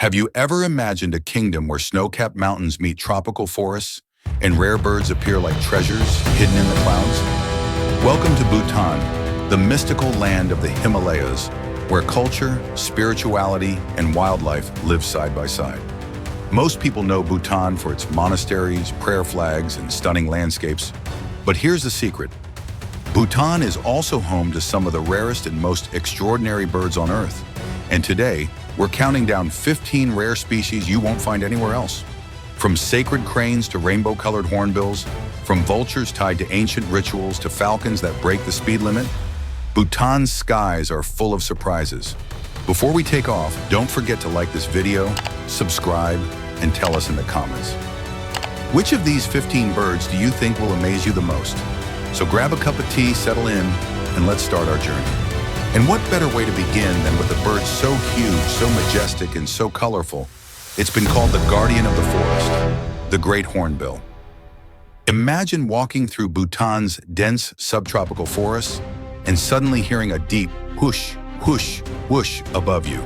Have you ever imagined a kingdom where snow-capped mountains meet tropical forests and rare birds appear like treasures hidden in the clouds? Welcome to Bhutan, the mystical land of the Himalayas, where culture, spirituality, and wildlife live side by side. Most people know Bhutan for its monasteries, prayer flags, and stunning landscapes. But here's the secret. Bhutan is also home to some of the rarest and most extraordinary birds on Earth. And today, we're counting down 15 rare species you won't find anywhere else. From sacred cranes to rainbow-colored hornbills, from vultures tied to ancient rituals to falcons that break the speed limit, Bhutan's skies are full of surprises. Before we take off, don't forget to like this video, subscribe, and tell us in the comments. Which of these 15 birds do you think will amaze you the most? So grab a cup of tea, settle in, and let's start our journey. And what better way to begin than with a bird so huge, so majestic, and so colorful? It's been called the guardian of the forest, the Great Hornbill. Imagine walking through Bhutan's dense subtropical forests and suddenly hearing a deep whoosh, whoosh, whoosh above you.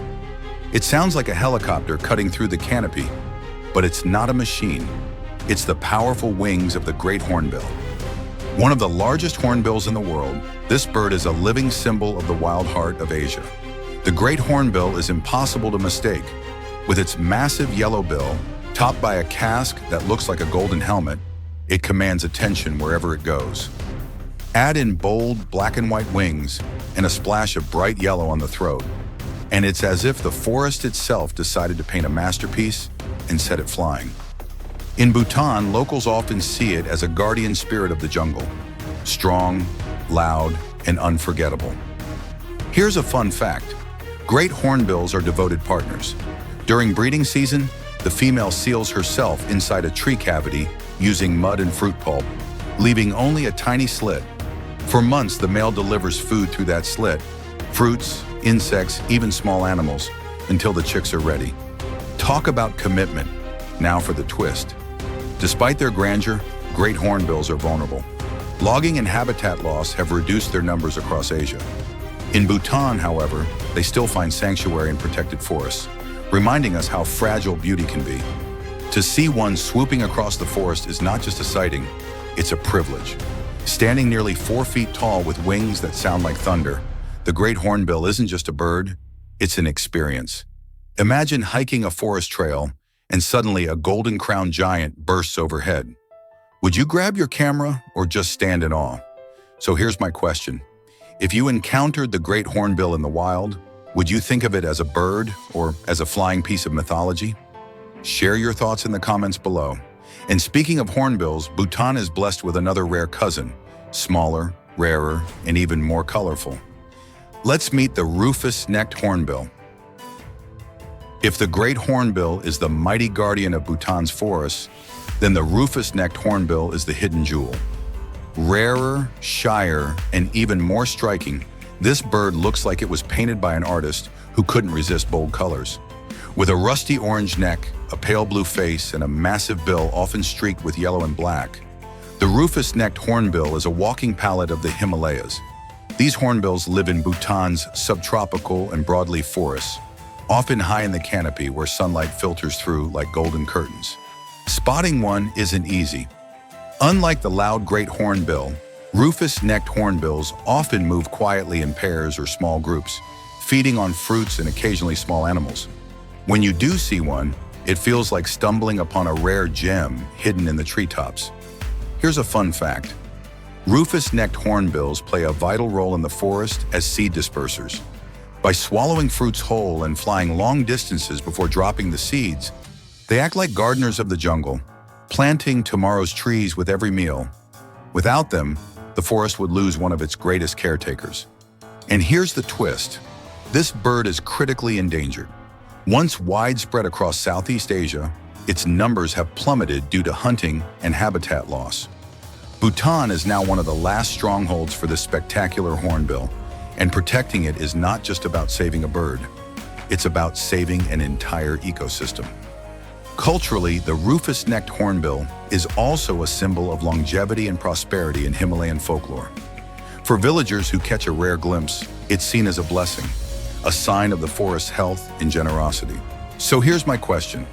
It sounds like a helicopter cutting through the canopy, but it's not a machine. It's the powerful wings of the Great Hornbill. One of the largest hornbills in the world, this bird is a living symbol of the wild heart of Asia. The Great Hornbill is impossible to mistake. With its massive yellow bill, topped by a casque that looks like a golden helmet, it commands attention wherever it goes. Add in bold black and white wings and a splash of bright yellow on the throat, and it's as if the forest itself decided to paint a masterpiece and set it flying. In Bhutan, locals often see it as a guardian spirit of the jungle, strong, loud, and unforgettable. Here's a fun fact. Great hornbills are devoted partners. During breeding season, the female seals herself inside a tree cavity using mud and fruit pulp, leaving only a tiny slit. For months, the male delivers food through that slit, fruits, insects, even small animals, until the chicks are ready. Talk about commitment. Now for the twist. Despite their grandeur, great hornbills are vulnerable. Logging and habitat loss have reduced their numbers across Asia. In Bhutan, however, they still find sanctuary in protected forests, reminding us how fragile beauty can be. To see one swooping across the forest is not just a sighting, it's a privilege. Standing nearly 4 feet tall with wings that sound like thunder, the Great Hornbill isn't just a bird, it's an experience. Imagine hiking a forest trail and suddenly a golden-crowned giant bursts overhead. Would you grab your camera or just stand in awe? So here's my question. If you encountered the Great Hornbill in the wild, would you think of it as a bird or as a flying piece of mythology? Share your thoughts in the comments below. And speaking of hornbills, Bhutan is blessed with another rare cousin, smaller, rarer, and even more colorful. Let's meet the Rufous-necked hornbill. If the Great Hornbill is the mighty guardian of Bhutan's forests, then the Rufous-necked hornbill is the hidden jewel. Rarer, shyer, and even more striking, this bird looks like it was painted by an artist who couldn't resist bold colors. With a rusty orange neck, a pale blue face, and a massive bill often streaked with yellow and black, the Rufous-necked hornbill is a walking palette of the Himalayas. These hornbills live in Bhutan's subtropical and broadleaf forests, often high in the canopy where sunlight filters through like golden curtains. Spotting one isn't easy. Unlike the loud Great Hornbill, Rufous-necked hornbills often move quietly in pairs or small groups, feeding on fruits and occasionally small animals. When you do see one, it feels like stumbling upon a rare gem hidden in the treetops. Here's a fun fact. Rufous-necked hornbills play a vital role in the forest as seed dispersers. By swallowing fruits whole and flying long distances before dropping the seeds, they act like gardeners of the jungle, planting tomorrow's trees with every meal. Without them, the forest would lose one of its greatest caretakers. And here's the twist. This bird is critically endangered. Once widespread across Southeast Asia, its numbers have plummeted due to hunting and habitat loss. Bhutan is now one of the last strongholds for this spectacular hornbill, and protecting it is not just about saving a bird. It's about saving an entire ecosystem. Culturally, the Rufous-necked hornbill is also a symbol of longevity and prosperity in Himalayan folklore. For villagers who catch a rare glimpse, it's seen as a blessing, a sign of the forest's health and generosity. So here's my question.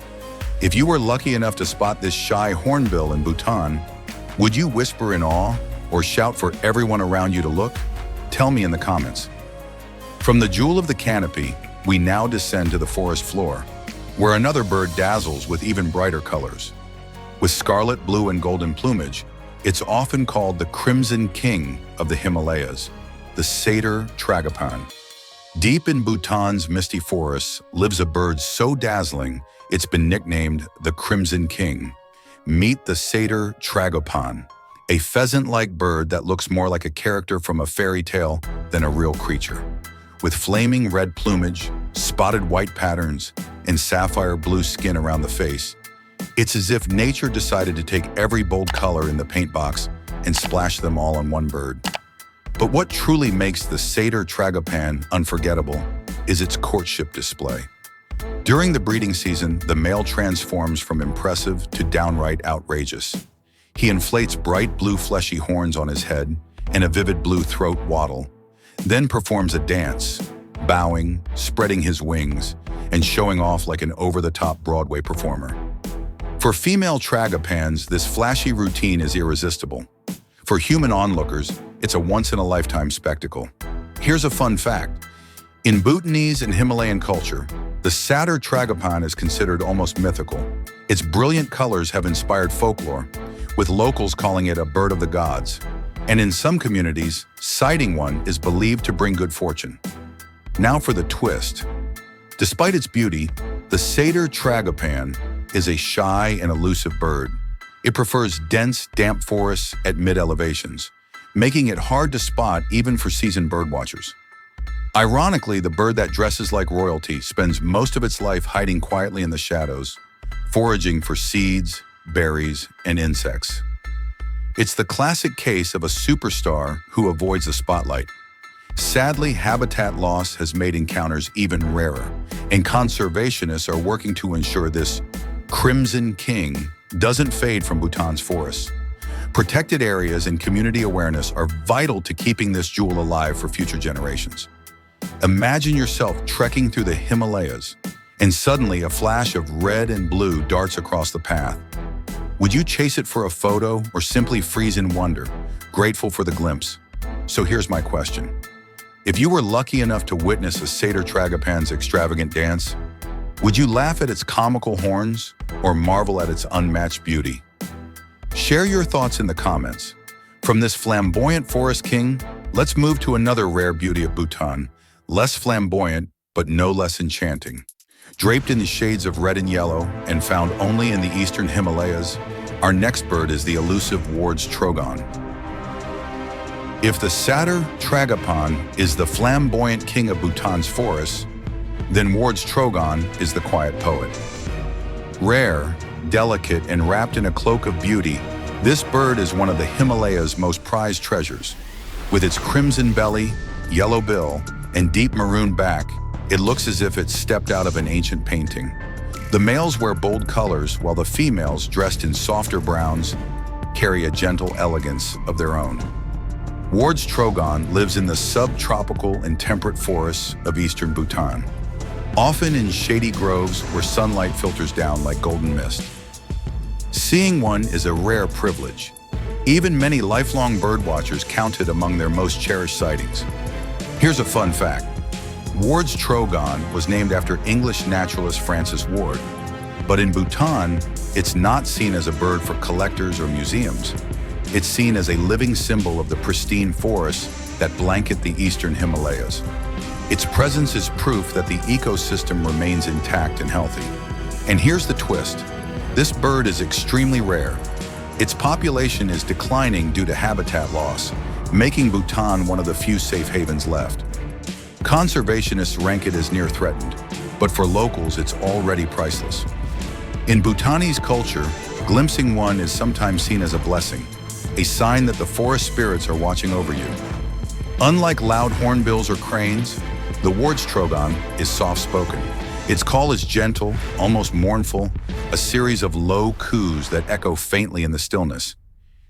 If you were lucky enough to spot this shy hornbill in Bhutan, would you whisper in awe or shout for everyone around you to look? Tell me in the comments. From the jewel of the canopy, we now descend to the forest floor, where another bird dazzles with even brighter colors. With scarlet, blue, and golden plumage, it's often called the Crimson King of the Himalayas, the Satyr Tragopan. Deep in Bhutan's misty forests lives a bird so dazzling, it's been nicknamed the Crimson King. Meet the Satyr Tragopan, a pheasant-like bird that looks more like a character from a fairy tale than a real creature. With flaming red plumage, spotted white patterns, and sapphire blue skin around the face, it's as if nature decided to take every bold color in the paint box and splash them all on one bird. But what truly makes the Satyr Tragopan unforgettable is its courtship display. During the breeding season, the male transforms from impressive to downright outrageous. He inflates bright blue fleshy horns on his head and a vivid blue throat wattle, then performs a dance, bowing, spreading his wings, and showing off like an over-the-top Broadway performer. For female Tragopans, this flashy routine is irresistible. For human onlookers, it's a once-in-a-lifetime spectacle. Here's a fun fact. In Bhutanese and Himalayan culture, the Satyr Tragopan is considered almost mythical. Its brilliant colors have inspired folklore, with locals calling it a bird of the gods. And in some communities, sighting one is believed to bring good fortune. Now for the twist. Despite its beauty, the Satyr Tragopan is a shy and elusive bird. It prefers dense, damp forests at mid-elevations, making it hard to spot even for seasoned birdwatchers. Ironically, the bird that dresses like royalty spends most of its life hiding quietly in the shadows, foraging for seeds, berries, and insects. It's the classic case of a superstar who avoids the spotlight. Sadly, habitat loss has made encounters even rarer, and conservationists are working to ensure this Crimson King doesn't fade from Bhutan's forests. Protected areas and community awareness are vital to keeping this jewel alive for future generations. Imagine yourself trekking through the Himalayas, and suddenly a flash of red and blue darts across the path. Would you chase it for a photo or simply freeze in wonder, grateful for the glimpse? So here's my question. If you were lucky enough to witness a Satyr Tragopan's extravagant dance, would you laugh at its comical horns or marvel at its unmatched beauty? Share your thoughts in the comments. From this flamboyant forest king, let's move to another rare beauty of Bhutan, less flamboyant but no less enchanting. Draped in the shades of red and yellow and found only in the eastern Himalayas, our next bird is the elusive Ward's Trogon. If the Satyr Tragopan is the flamboyant king of Bhutan's forests, then Ward's Trogon is the quiet poet. Rare, delicate, and wrapped in a cloak of beauty, this bird is one of the Himalayas' most prized treasures. With its crimson belly, yellow bill, and deep maroon back, it looks as if it stepped out of an ancient painting. The males wear bold colors, while the females, dressed in softer browns, carry a gentle elegance of their own. Ward's Trogon lives in the subtropical and temperate forests of eastern Bhutan, often in shady groves where sunlight filters down like golden mist. Seeing one is a rare privilege. Even many lifelong birdwatchers count it among their most cherished sightings. Here's a fun fact. Ward's Trogon was named after English naturalist Francis Ward, but in Bhutan, it's not seen as a bird for collectors or museums. It's seen as a living symbol of the pristine forests that blanket the eastern Himalayas. Its presence is proof that the ecosystem remains intact and healthy. And here's the twist. This bird is extremely rare. Its population is declining due to habitat loss, making Bhutan one of the few safe havens left. Conservationists rank it as near threatened, but for locals it's already priceless. In Bhutanese culture, glimpsing one is sometimes seen as a blessing, a sign that the forest spirits are watching over you. Unlike loud hornbills or cranes, the Ward's Trogon is soft-spoken. Its call is gentle, almost mournful, a series of low coos that echo faintly in the stillness.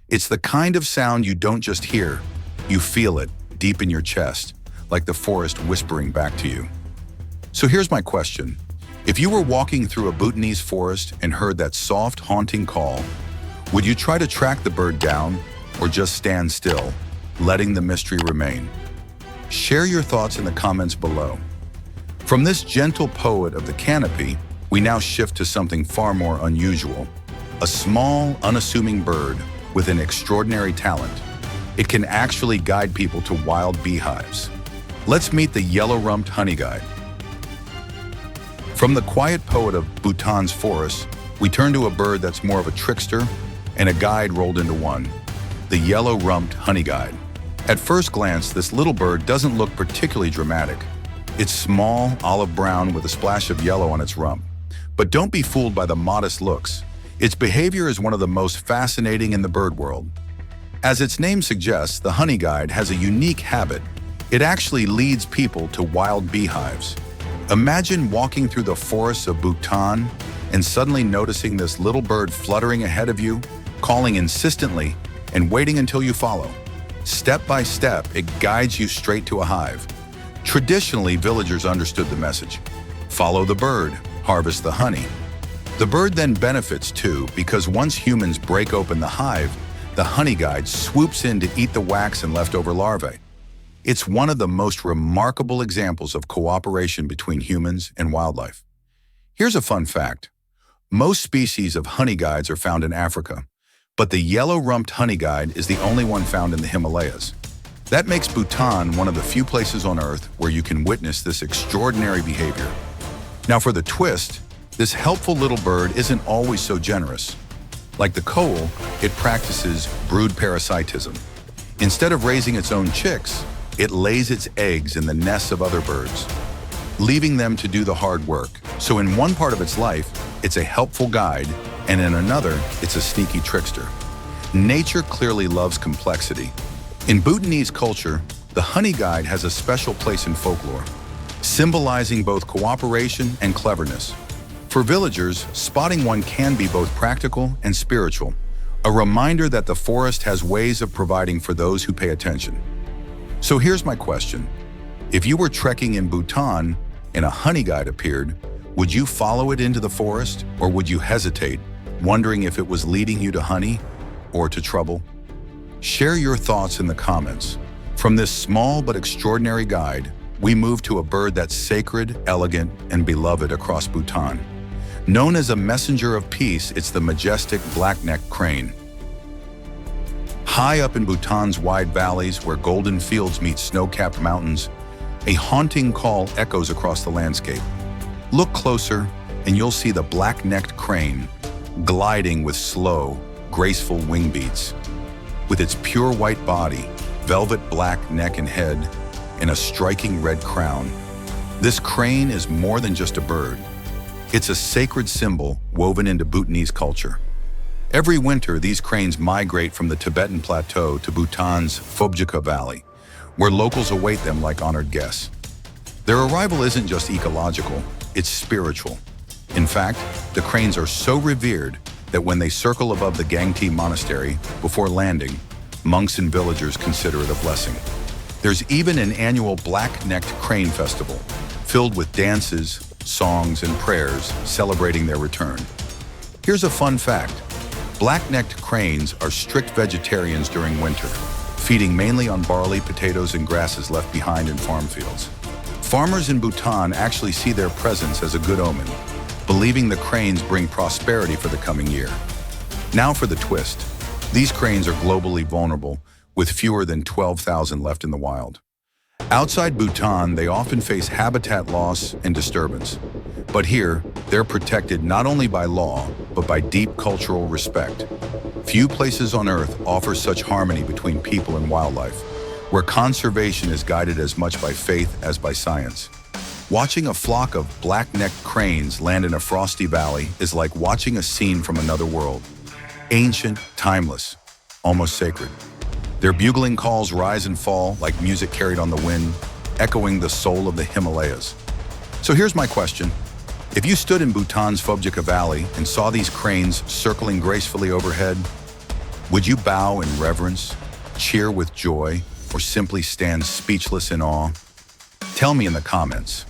It's the kind of sound you don't just hear, you feel it deep in your chest, like the forest whispering back to you. So here's my question. If you were walking through a Bhutanese forest and heard that soft, haunting call, would you try to track the bird down or just stand still, letting the mystery remain? Share your thoughts in the comments below. From this gentle poet of the canopy, we now shift to something far more unusual. A small, unassuming bird with an extraordinary talent. It can actually guide people to wild beehives. Let's meet the yellow-rumped honeyguide. From the quiet poet of Bhutan's forests, we turn to a bird that's more of a trickster and a guide rolled into one, the yellow-rumped honeyguide. At first glance, this little bird doesn't look particularly dramatic. It's small, olive brown with a splash of yellow on its rump. But don't be fooled by the modest looks. Its behavior is one of the most fascinating in the bird world. As its name suggests, the honeyguide has a unique habit. It actually leads people to wild beehives. Imagine walking through the forests of Bhutan and suddenly noticing this little bird fluttering ahead of you, calling insistently, and waiting until you follow. Step by step, it guides you straight to a hive. Traditionally, villagers understood the message. Follow the bird, harvest the honey. The bird then benefits too, because once humans break open the hive, the honeyguide swoops in to eat the wax and leftover larvae. It's one of the most remarkable examples of cooperation between humans and wildlife. Here's a fun fact. Most species of honeyguides are found in Africa, but the yellow-rumped honeyguide is the only one found in the Himalayas. That makes Bhutan one of the few places on Earth where you can witness this extraordinary behavior. Now for the twist, this helpful little bird isn't always so generous. Like the coal, it practices brood parasitism. Instead of raising its own chicks, it lays its eggs in the nests of other birds, leaving them to do the hard work. So in one part of its life, it's a helpful guide, and in another, it's a sneaky trickster. Nature clearly loves complexity. In Bhutanese culture, the honeyguide has a special place in folklore, symbolizing both cooperation and cleverness. For villagers, spotting one can be both practical and spiritual, a reminder that the forest has ways of providing for those who pay attention. So here's my question. If you were trekking in Bhutan and a honeyguide appeared, would you follow it into the forest, or would you hesitate, wondering if it was leading you to honey or to trouble? Share your thoughts in the comments. From this small but extraordinary guide, we move to a bird that's sacred, elegant, and beloved across Bhutan. Known as a messenger of peace, it's the majestic black-necked crane. High up in Bhutan's wide valleys where golden fields meet snow-capped mountains, a haunting call echoes across the landscape. Look closer and you'll see the black-necked crane gliding with slow, graceful wingbeats. With its pure white body, velvet black neck and head, and a striking red crown, this crane is more than just a bird. It's a sacred symbol woven into Bhutanese culture. Every winter, these cranes migrate from the Tibetan Plateau to Bhutan's Phobjikha Valley, where locals await them like honored guests. Their arrival isn't just ecological, it's spiritual. In fact, the cranes are so revered that when they circle above the Gangti monastery before landing, monks and villagers consider it a blessing. There's even an annual black-necked crane festival, filled with dances, songs, and prayers celebrating their return. Here's a fun fact. Black-necked cranes are strict vegetarians during winter, feeding mainly on barley, potatoes, and grasses left behind in farm fields. Farmers in Bhutan actually see their presence as a good omen, believing the cranes bring prosperity for the coming year. Now for the twist. These cranes are globally vulnerable, with fewer than 12,000 left in the wild. Outside Bhutan, they often face habitat loss and disturbance. But here, they're protected not only by law, but by deep cultural respect. Few places on Earth offer such harmony between people and wildlife, where conservation is guided as much by faith as by science. Watching a flock of black-necked cranes land in a frosty valley is like watching a scene from another world. Ancient, timeless, almost sacred. Their bugling calls rise and fall like music carried on the wind, echoing the soul of the Himalayas. So here's my question. If you stood in Bhutan's Phobjikha Valley and saw these cranes circling gracefully overhead, would you bow in reverence, cheer with joy, or simply stand speechless in awe? Tell me in the comments.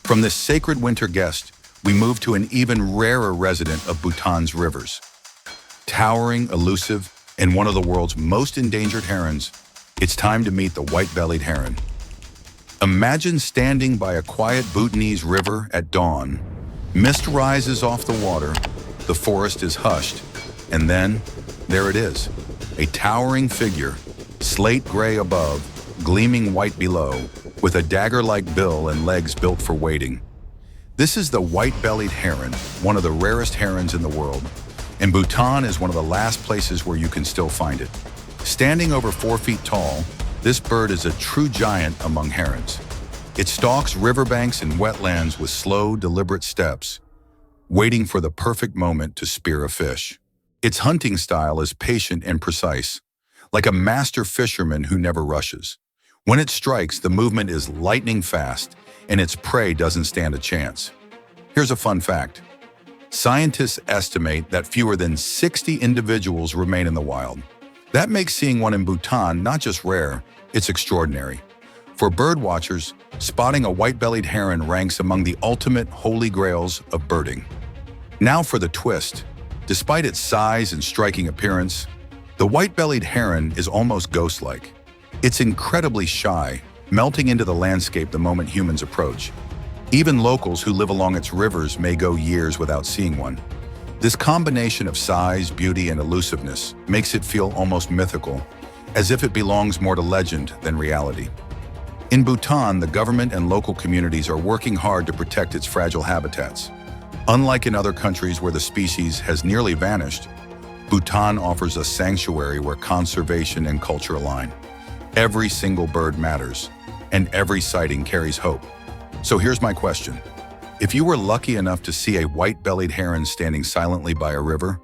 From this sacred winter guest, we move to an even rarer resident of Bhutan's rivers. Towering, elusive, and one of the world's most endangered herons, it's time to meet the white-bellied heron. Imagine standing by a quiet Bhutanese river at dawn. Mist rises off the water, the forest is hushed, and then, there it is, a towering figure, slate gray above, gleaming white below, with a dagger-like bill and legs built for wading. This is the white-bellied heron, one of the rarest herons in the world, and Bhutan is one of the last places where you can still find it. Standing over 4 feet tall, this bird is a true giant among herons. It stalks riverbanks and wetlands with slow, deliberate steps, waiting for the perfect moment to spear a fish. Its hunting style is patient and precise, like a master fisherman who never rushes. When it strikes, the movement is lightning fast, and its prey doesn't stand a chance. Here's a fun fact. Scientists estimate that fewer than 60 individuals remain in the wild. That makes seeing one in Bhutan not just rare, it's extraordinary. For birdwatchers, spotting a white-bellied heron ranks among the ultimate holy grails of birding. Now for the twist. Despite its size and striking appearance, the white-bellied heron is almost ghost-like. It's incredibly shy, melting into the landscape the moment humans approach. Even locals who live along its rivers may go years without seeing one. This combination of size, beauty, and elusiveness makes it feel almost mythical, as if it belongs more to legend than reality. In Bhutan, the government and local communities are working hard to protect its fragile habitats. Unlike in other countries where the species has nearly vanished, Bhutan offers a sanctuary where conservation and culture align. Every single bird matters, and every sighting carries hope. So here's my question. If you were lucky enough to see a white-bellied heron standing silently by a river,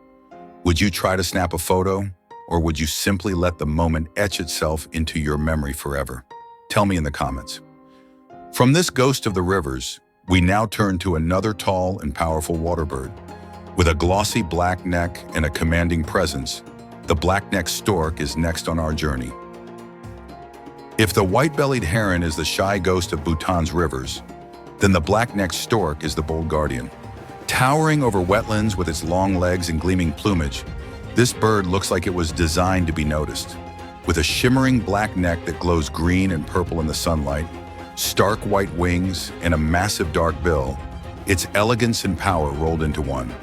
would you try to snap a photo, or would you simply let the moment etch itself into your memory forever? Tell me in the comments. From this ghost of the rivers, we now turn to another tall and powerful water bird. With a glossy black neck and a commanding presence, the black-necked stork is next on our journey. If the white-bellied heron is the shy ghost of Bhutan's rivers, then the black-necked stork is the bold guardian. Towering over wetlands with its long legs and gleaming plumage, this bird looks like it was designed to be noticed. With a shimmering black neck that glows green and purple in the sunlight, stark white wings, and a massive dark bill, its elegance and power rolled into one.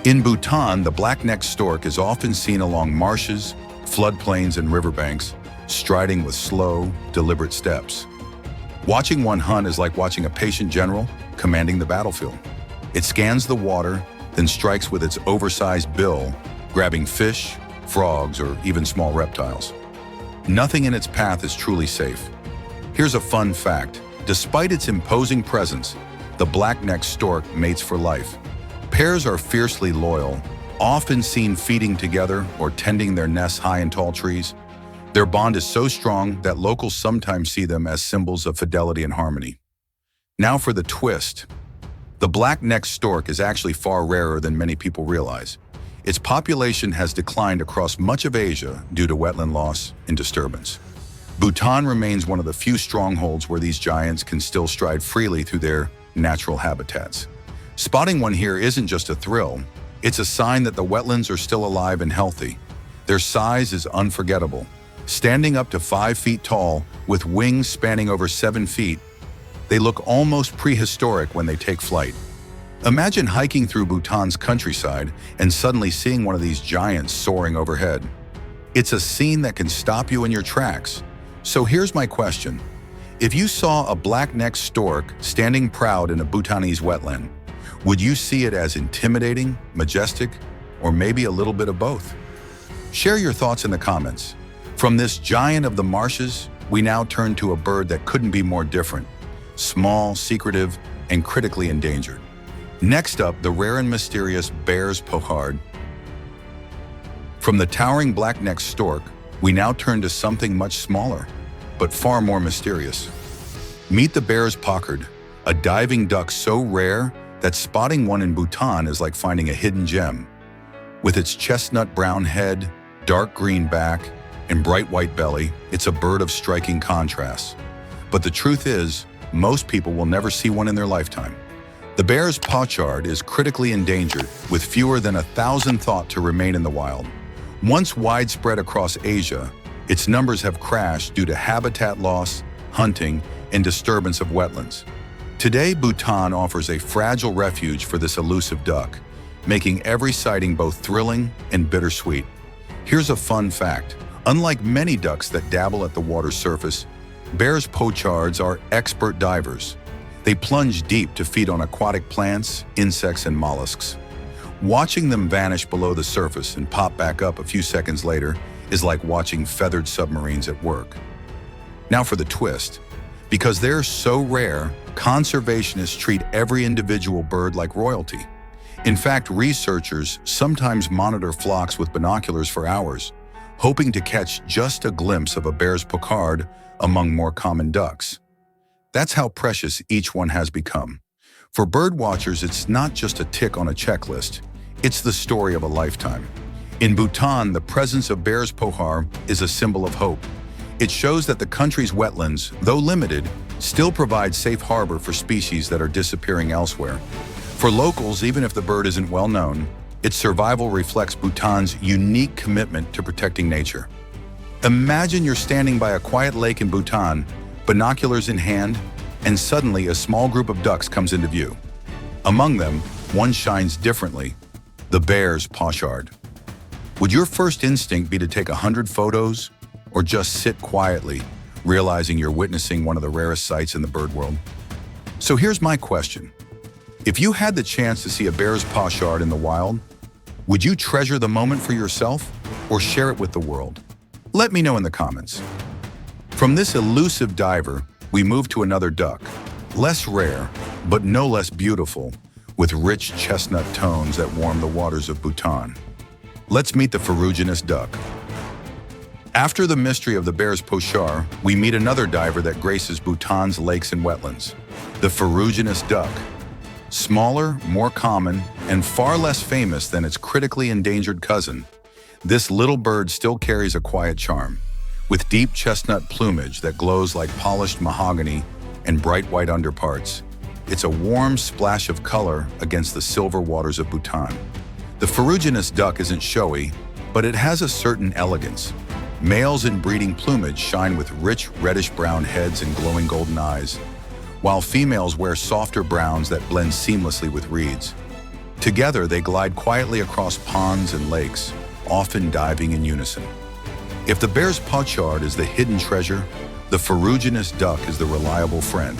In Bhutan, the black-necked stork is often seen along marshes, floodplains, and riverbanks, striding with slow, deliberate steps. Watching one hunt is like watching a patient general commanding the battlefield. It scans the water, then strikes with its oversized bill, grabbing fish, frogs, or even small reptiles. Nothing in its path is truly safe. Here's a fun fact. Despite its imposing presence, the black-necked stork mates for life. Pairs are fiercely loyal, often seen feeding together or tending their nests high in tall trees. Their bond is so strong that locals sometimes see them as symbols of fidelity and harmony. Now for the twist. The black-necked stork is actually far rarer than many people realize. Its population has declined across much of Asia due to wetland loss and disturbance. Bhutan remains one of the few strongholds where these giants can still stride freely through their natural habitats. Spotting one here isn't just a thrill, it's a sign that the wetlands are still alive and healthy. Their size is unforgettable. Standing up to 5 feet tall, with wings spanning over 7 feet, they look almost prehistoric when they take flight. Imagine hiking through Bhutan's countryside and suddenly seeing one of these giants soaring overhead. It's a scene that can stop you in your tracks. So here's my question. If you saw a black-necked stork standing proud in a Bhutanese wetland, would you see it as intimidating, majestic, or maybe a little bit of both? Share your thoughts in the comments. From this giant of the marshes, we now turn to a bird that couldn't be more different. Small, secretive, and critically endangered. Next up, the rare and mysterious Baer's Pochard. From the towering black-necked stork, we now turn to something much smaller, but far more mysterious. Meet the Baer's Pochard, a diving duck so rare that spotting one in Bhutan is like finding a hidden gem. With its chestnut brown head, dark green back, and bright white belly, it's a bird of striking contrast. But the truth is, most people will never see one in their lifetime. The Baer's Pochard is critically endangered, with fewer than 1,000 thought to remain in the wild. Once widespread across Asia, its numbers have crashed due to habitat loss, hunting, and disturbance of wetlands. Today, Bhutan offers a fragile refuge for this elusive duck, making every sighting both thrilling and bittersweet. Here's a fun fact. Unlike many ducks that dabble at the water's surface, Baer's pochards are expert divers. They plunge deep to feed on aquatic plants, insects, and mollusks. Watching them vanish below the surface and pop back up a few seconds later is like watching feathered submarines at work. Now for the twist. Because they're so rare, conservationists treat every individual bird like royalty. In fact, researchers sometimes monitor flocks with binoculars for hours, hoping to catch just a glimpse of a Baer's Pochard among more common ducks. That's how precious each one has become. For birdwatchers, it's not just a tick on a checklist, it's the story of a lifetime. In Bhutan, the presence of Baer's Pochard is a symbol of hope. It shows that the country's wetlands, though limited, still provide safe harbor for species that are disappearing elsewhere. For locals, even if the bird isn't well known, its survival reflects Bhutan's unique commitment to protecting nature. Imagine you're standing by a quiet lake in Bhutan, binoculars in hand, and suddenly a small group of ducks comes into view. Among them, one shines differently, the Baer's Pochard. Would your first instinct be to take 100 photos, or just sit quietly, realizing you're witnessing one of the rarest sights in the bird world? So here's my question. If you had the chance to see a Baer's Pochard in the wild, would you treasure the moment for yourself or share it with the world? Let me know in the comments. From this elusive diver, we move to another duck, less rare, but no less beautiful, with rich chestnut tones that warm the waters of Bhutan. Let's meet the Ferruginous duck. After the mystery of the Baer's Pochard, we meet another diver that graces Bhutan's lakes and wetlands, the Ferruginous duck. Smaller, more common, and far less famous than its critically endangered cousin, this little bird still carries a quiet charm. With deep chestnut plumage that glows like polished mahogany and bright white underparts, it's a warm splash of color against the silver waters of Bhutan. The Ferruginous duck isn't showy, but it has a certain elegance. Males in breeding plumage shine with rich reddish-brown heads and glowing golden eyes, while females wear softer browns that blend seamlessly with reeds. Together, they glide quietly across ponds and lakes, often diving in unison. If the Baer's Pochard is the hidden treasure, the Ferruginous duck is the reliable friend,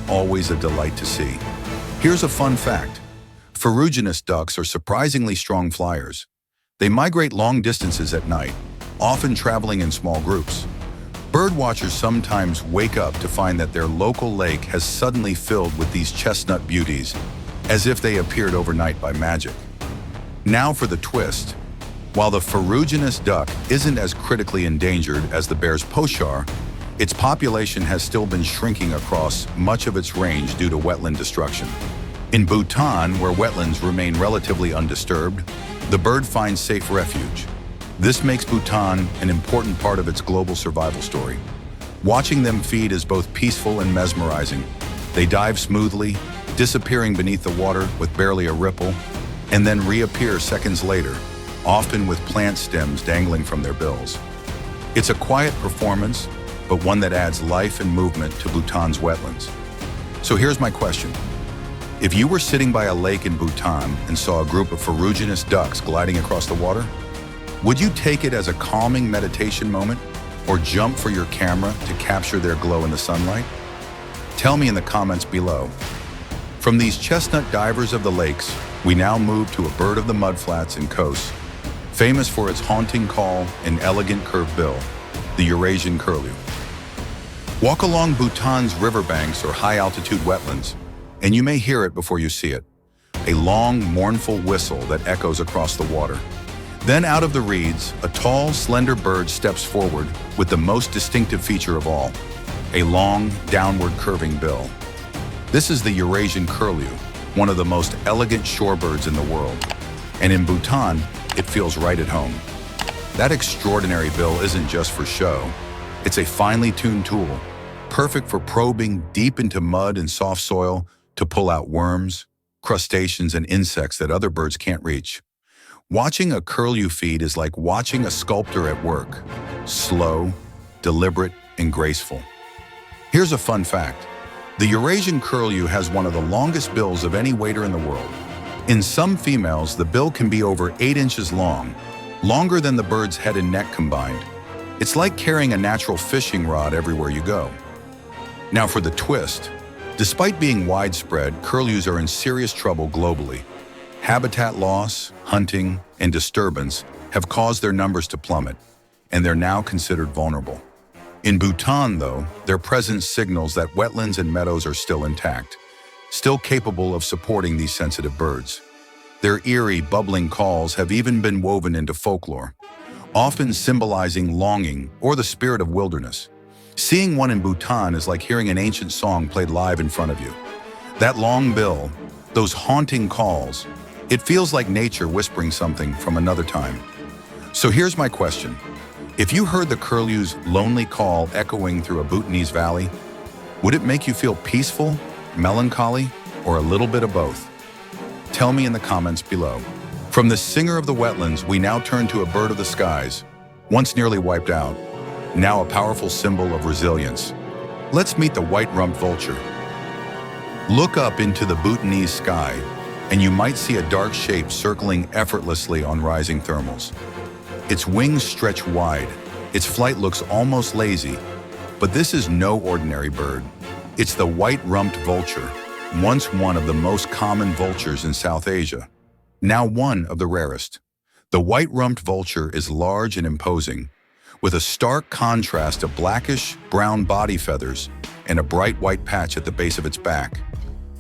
always a delight to see. Here's a fun fact. Ferruginous ducks are surprisingly strong flyers. They migrate long distances at night, often traveling in small groups. Birdwatchers sometimes wake up to find that their local lake has suddenly filled with these chestnut beauties, as if they appeared overnight by magic. Now for the twist. While the Ferruginous duck isn't as critically endangered as the Baer's Pochard, its population has still been shrinking across much of its range due to wetland destruction. In Bhutan, where wetlands remain relatively undisturbed, the bird finds safe refuge. This makes Bhutan an important part of its global survival story. Watching them feed is both peaceful and mesmerizing. They dive smoothly, disappearing beneath the water with barely a ripple, and then reappear seconds later, often with plant stems dangling from their bills. It's a quiet performance, but one that adds life and movement to Bhutan's wetlands. So here's my question. If you were sitting by a lake in Bhutan and saw a group of Ferruginous ducks gliding across the water, would you take it as a calming meditation moment or jump for your camera to capture their glow in the sunlight? Tell me in the comments below. From these chestnut divers of the lakes, we now move to a bird of the mudflats and coasts, famous for its haunting call and elegant curved bill, the Eurasian curlew. Walk along Bhutan's riverbanks or high-altitude wetlands, and you may hear it before you see it, a long, mournful whistle that echoes across the water. Then out of the reeds, a tall, slender bird steps forward with the most distinctive feature of all, a long, downward curving bill. This is the Eurasian curlew, one of the most elegant shorebirds in the world. And in Bhutan, it feels right at home. That extraordinary bill isn't just for show. It's a finely tuned tool, perfect for probing deep into mud and soft soil to pull out worms, crustaceans, and insects that other birds can't reach. Watching a curlew feed is like watching a sculptor at work. Slow, deliberate, and graceful. Here's a fun fact. The Eurasian curlew has one of the longest bills of any wader in the world. In some females, the bill can be over 8 inches long, longer than the bird's head and neck combined. It's like carrying a natural fishing rod everywhere you go. Now for the twist. Despite being widespread, curlews are in serious trouble globally. Habitat loss, hunting, and disturbance have caused their numbers to plummet, and they're now considered vulnerable. In Bhutan, though, their presence signals that wetlands and meadows are still intact, still capable of supporting these sensitive birds. Their eerie, bubbling calls have even been woven into folklore, often symbolizing longing or the spirit of wilderness. Seeing one in Bhutan is like hearing an ancient song played live in front of you. That long bill, those haunting calls, it feels like nature whispering something from another time. So here's my question. If you heard the curlew's lonely call echoing through a Bhutanese valley, would it make you feel peaceful, melancholy, or a little bit of both? Tell me in the comments below. From the singer of the wetlands, we now turn to a bird of the skies, once nearly wiped out, now a powerful symbol of resilience. Let's meet the white-rumped vulture. Look up into the Bhutanese sky, and you might see a dark shape circling effortlessly on rising thermals. Its wings stretch wide, its flight looks almost lazy, but this is no ordinary bird. It's the white-rumped vulture, once one of the most common vultures in South Asia, now one of the rarest. The white-rumped vulture is large and imposing, with a stark contrast of blackish-brown body feathers and a bright white patch at the base of its back,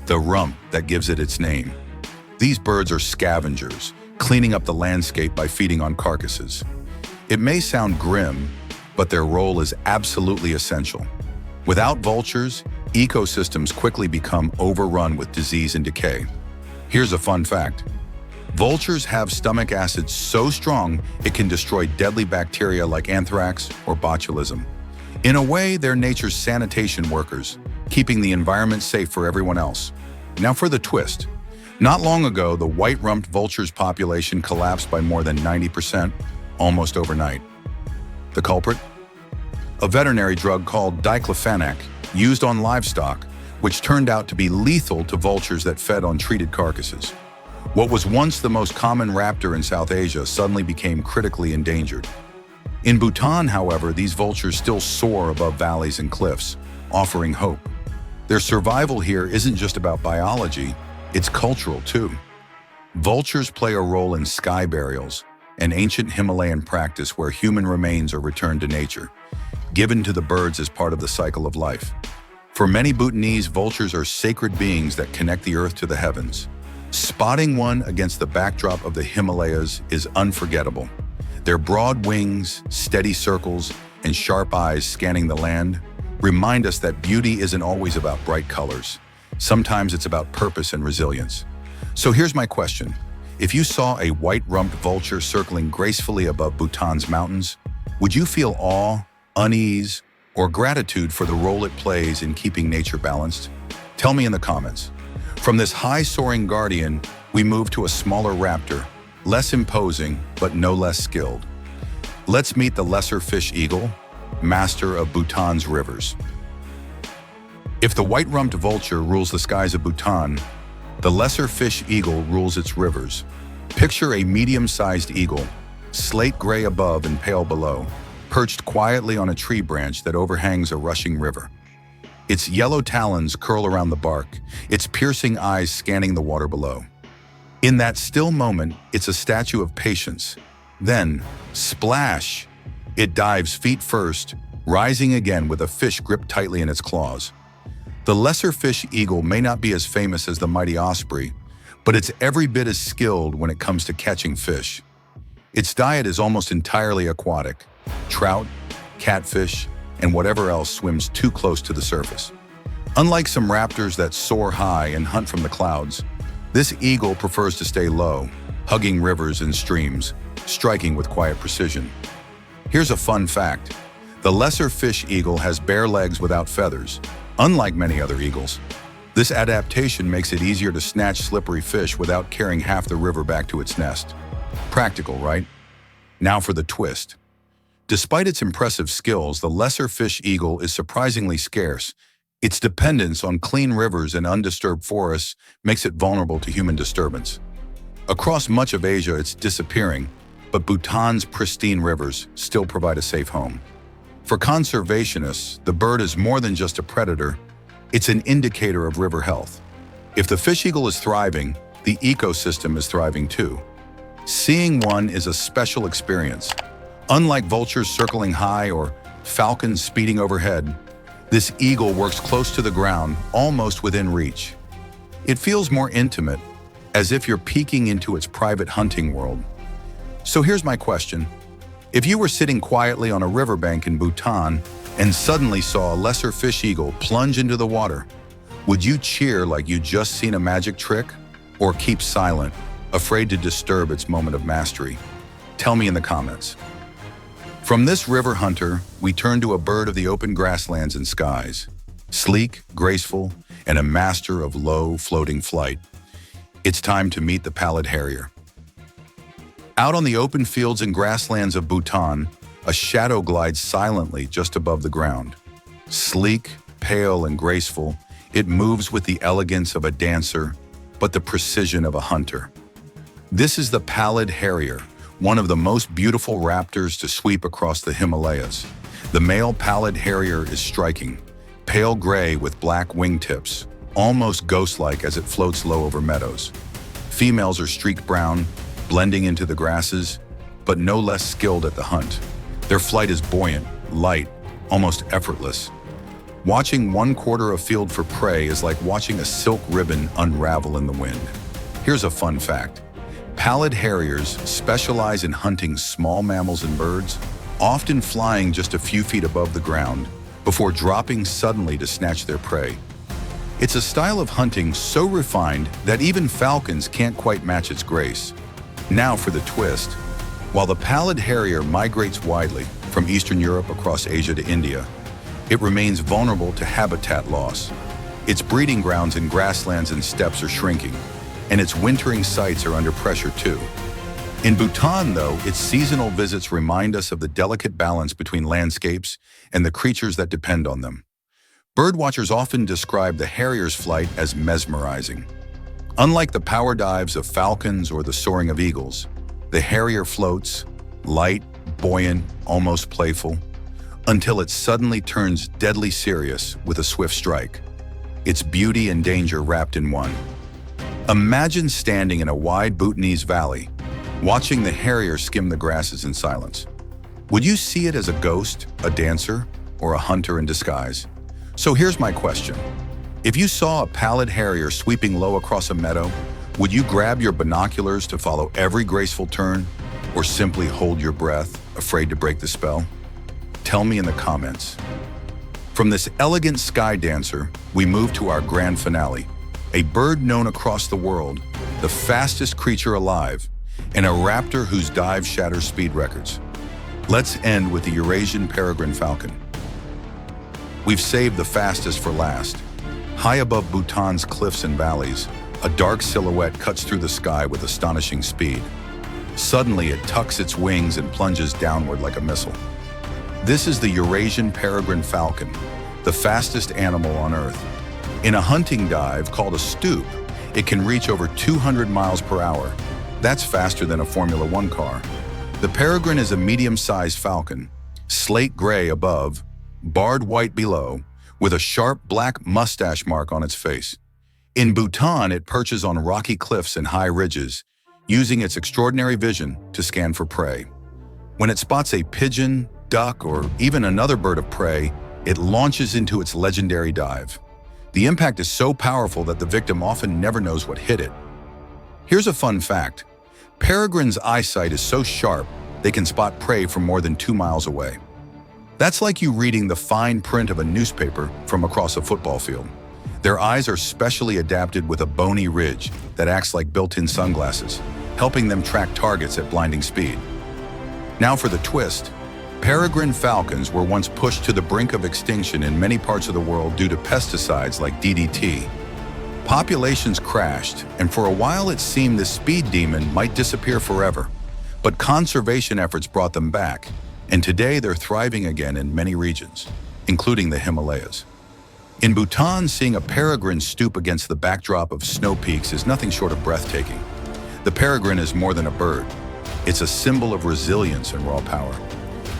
the rump that gives it its name. These birds are scavengers, cleaning up the landscape by feeding on carcasses. It may sound grim, but their role is absolutely essential. Without vultures, ecosystems quickly become overrun with disease and decay. Here's a fun fact. Vultures have stomach acid so strong it can destroy deadly bacteria like anthrax or botulism. In a way, they're nature's sanitation workers, keeping the environment safe for everyone else. Now for the twist. Not long ago, the white-rumped vulture's population collapsed by more than 90%, almost overnight. The culprit? A veterinary drug called diclofenac, used on livestock, which turned out to be lethal to vultures that fed on treated carcasses. What was once the most common raptor in South Asia suddenly became critically endangered. In Bhutan, however, these vultures still soar above valleys and cliffs, offering hope. Their survival here isn't just about biology, it's cultural too. Vultures play a role in sky burials, an ancient Himalayan practice where human remains are returned to nature, given to the birds as part of the cycle of life. For many Bhutanese, vultures are sacred beings that connect the earth to the heavens. Spotting one against the backdrop of the Himalayas is unforgettable. Their broad wings, steady circles, and sharp eyes scanning the land remind us that beauty isn't always about bright colors. Sometimes it's about purpose and resilience. So here's my question. If you saw a white-rumped vulture circling gracefully above Bhutan's mountains, would you feel awe, unease, or gratitude for the role it plays in keeping nature balanced? Tell me in the comments. From this high-soaring guardian, we move to a smaller raptor, less imposing, but no less skilled. Let's meet the lesser fish eagle, master of Bhutan's rivers. If the white-rumped vulture rules the skies of Bhutan, the lesser fish eagle rules its rivers. Picture a medium-sized eagle, slate gray above and pale below, perched quietly on a tree branch that overhangs a rushing river. Its yellow talons curl around the bark, its piercing eyes scanning the water below. In that still moment, it's a statue of patience. Then, splash! It dives feet first, rising again with a fish gripped tightly in its claws. The lesser fish eagle may not be as famous as the mighty osprey, but it's every bit as skilled when it comes to catching fish. Its diet is almost entirely aquatic: trout, catfish, and whatever else swims too close to the surface. Unlike some raptors that soar high and hunt from the clouds, this eagle prefers to stay low, hugging rivers and streams, striking with quiet precision. Here's a fun fact. The lesser fish eagle has bare legs without feathers, unlike many other eagles. This adaptation makes it easier to snatch slippery fish without carrying half the river back to its nest. Practical, right? Now for the twist. Despite its impressive skills, the lesser fish eagle is surprisingly scarce. Its dependence on clean rivers and undisturbed forests makes it vulnerable to human disturbance. Across much of Asia, it's disappearing, but Bhutan's pristine rivers still provide a safe home. For conservationists, the bird is more than just a predator. It's an indicator of river health. If the fish eagle is thriving, the ecosystem is thriving too. Seeing one is a special experience. Unlike vultures circling high or falcons speeding overhead, this eagle works close to the ground, almost within reach. It feels more intimate, as if you're peeking into its private hunting world. So here's my question. If you were sitting quietly on a riverbank in Bhutan and suddenly saw a lesser fish eagle plunge into the water, would you cheer like you'd just seen a magic trick, or keep silent, afraid to disturb its moment of mastery? Tell me in the comments. From this river hunter, we turn to a bird of the open grasslands and skies. Sleek, graceful, and a master of low, floating flight. It's time to meet the Pallid Harrier. Out on the open fields and grasslands of Bhutan, a shadow glides silently just above the ground. Sleek, pale, and graceful, it moves with the elegance of a dancer, but the precision of a hunter. This is the Pallid Harrier, one of the most beautiful raptors to sweep across the Himalayas. The male Pallid Harrier is striking, pale gray with black wingtips, almost ghost-like as it floats low over meadows. Females are streaked brown, blending into the grasses, but no less skilled at the hunt. Their flight is buoyant, light, almost effortless. Watching one quarter a field for prey is like watching a silk ribbon unravel in the wind. Here's a fun fact. Pallid Harriers specialize in hunting small mammals and birds, often flying just a few feet above the ground before dropping suddenly to snatch their prey. It's a style of hunting so refined that even falcons can't quite match its grace. Now for the twist. While the Pallid Harrier migrates widely from Eastern Europe across Asia to India, it remains vulnerable to habitat loss. Its breeding grounds in grasslands and steppes are shrinking, and its wintering sites are under pressure too. In Bhutan, though, its seasonal visits remind us of the delicate balance between landscapes and the creatures that depend on them. Birdwatchers often describe the harrier's flight as mesmerizing. Unlike the power dives of falcons or the soaring of eagles, the harrier floats, light, buoyant, almost playful, until it suddenly turns deadly serious with a swift strike. Its beauty and danger wrapped in one. Imagine standing in a wide Bhutanese valley, watching the harrier skim the grasses in silence. Would you see it as a ghost, a dancer, or a hunter in disguise? So here's my question. If you saw a Pallid Harrier sweeping low across a meadow, would you grab your binoculars to follow every graceful turn, or simply hold your breath, afraid to break the spell? Tell me in the comments. From this elegant sky dancer, we move to our grand finale, a bird known across the world, the fastest creature alive, and a raptor whose dive shatters speed records. Let's end with the Eurasian Peregrine Falcon. We've saved the fastest for last. High above Bhutan's cliffs and valleys, a dark silhouette cuts through the sky with astonishing speed. Suddenly, it tucks its wings and plunges downward like a missile. This is the Eurasian Peregrine Falcon, the fastest animal on Earth. In a hunting dive called a stoop, it can reach over 200 miles per hour. That's faster than a Formula One car. The peregrine is a medium-sized falcon, slate gray above, barred white below, with a sharp black mustache mark on its face. In Bhutan, it perches on rocky cliffs and high ridges, using its extraordinary vision to scan for prey. When it spots a pigeon, duck, or even another bird of prey, it launches into its legendary dive. The impact is so powerful that the victim often never knows what hit it. Here's a fun fact. Peregrines' eyesight is so sharp, they can spot prey from more than 2 miles away. That's like you reading the fine print of a newspaper from across a football field. Their eyes are specially adapted with a bony ridge that acts like built-in sunglasses, helping them track targets at blinding speed. Now for the twist. Peregrine falcons were once pushed to the brink of extinction in many parts of the world due to pesticides like DDT. Populations crashed, and for a while it seemed the speed demon might disappear forever. But conservation efforts brought them back, and today they're thriving again in many regions, including the Himalayas. In Bhutan, seeing a peregrine stoop against the backdrop of snow peaks is nothing short of breathtaking. The peregrine is more than a bird. It's a symbol of resilience and raw power.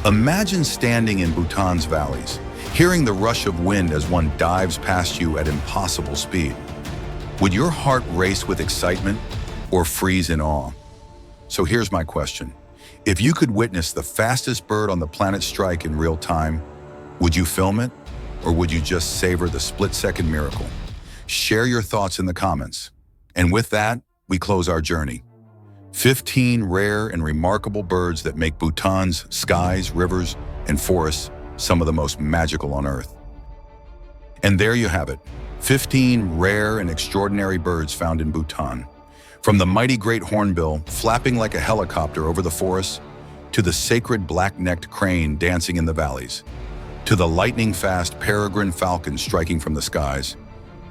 Imagine standing in Bhutan's valleys, hearing the rush of wind as one dives past you at impossible speed. Would your heart race with excitement or freeze in awe? So here's my question. If you could witness the fastest bird on the planet strike in real time, would you film it, or would you just savor the split-second miracle? Share your thoughts in the comments. And with that, we close our journey. 15 rare and remarkable birds that make Bhutan's skies, rivers, and forests some of the most magical on Earth. And there you have it, 15 rare and extraordinary birds found in Bhutan. From the mighty Great Hornbill flapping like a helicopter over the forests, to the sacred black-necked crane dancing in the valleys, to the lightning-fast Peregrine Falcon striking from the skies.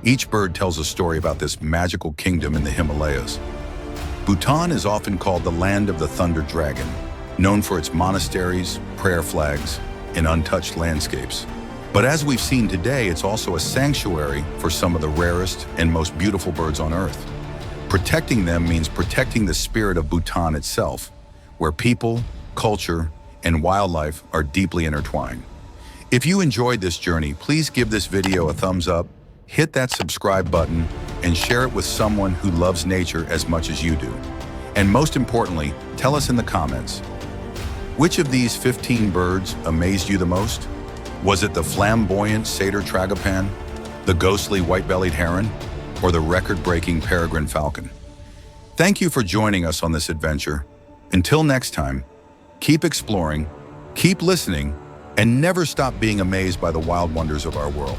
Each bird tells a story about this magical kingdom in the Himalayas. Bhutan is often called the land of the thunder dragon, known for its monasteries, prayer flags, and untouched landscapes. But as we've seen today, it's also a sanctuary for some of the rarest and most beautiful birds on Earth. Protecting them means protecting the spirit of Bhutan itself, where people, culture, and wildlife are deeply intertwined. If you enjoyed this journey, please give this video a thumbs up, hit that subscribe button, and share it with someone who loves nature as much as you do. And most importantly, tell us in the comments, which of these 15 birds amazed you the most? Was it the flamboyant Satyr Tragopan, the ghostly white-bellied heron, or the record-breaking Peregrine Falcon? Thank you for joining us on this adventure. Until next time, keep exploring, keep listening, and never stop being amazed by the wild wonders of our world.